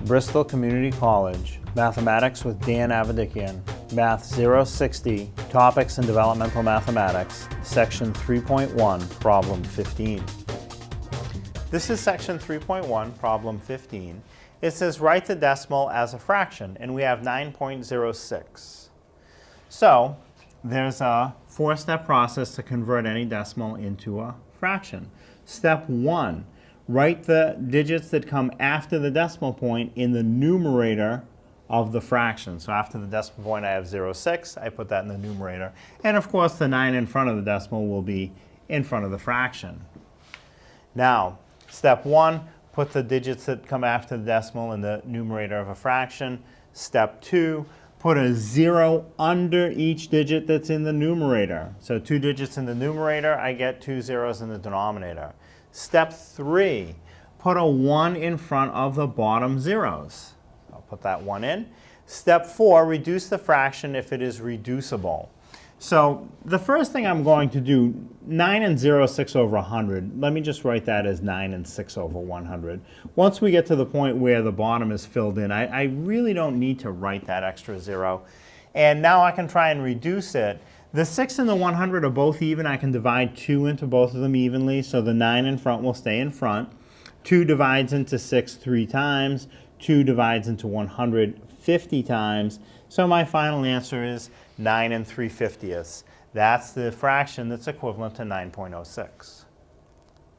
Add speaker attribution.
Speaker 1: Bristol Community College, Mathematics with Dan Avedikian, Math 060, Topics in Developmental Mathematics, Section 3.1, Problem 15. This is Section 3.1, Problem 15. It says write the decimal as a fraction, and we have 9.06. So there's a four-step process to convert any decimal into a fraction. Step 1. Write the digits that come after the decimal point in the numerator of the fraction. So after the decimal point I have 0.6, I put that in the numerator. And of course the 9 in front of the decimal will be in front of the fraction. Now, step 1, put the digits that come after the decimal in the numerator of a fraction. Step 2, put a 0 under each digit that's in the numerator. So 2 digits in the numerator, I get 2 zeros in the denominator. Step 3, put a 1 in front of the bottom zeros. I'll put that 1 in. Step 4, reduce the fraction if it is reducible. So the first thing I'm going to do, 9 and 0, 6 over 100. Let me just write that as 9 and 6 over 100. Once we get to the point where the bottom is filled in, I really don't need to write that extra 0. And now I can try and reduce it. The 6 and the 100 are both even. I can divide 2 into both of them evenly, so the 9 in front will stay in front. 2 divides into 6 3 times. 2 divides into 100 50 times. So my final answer is 9 3/50. That's the fraction that's equivalent to 9.06.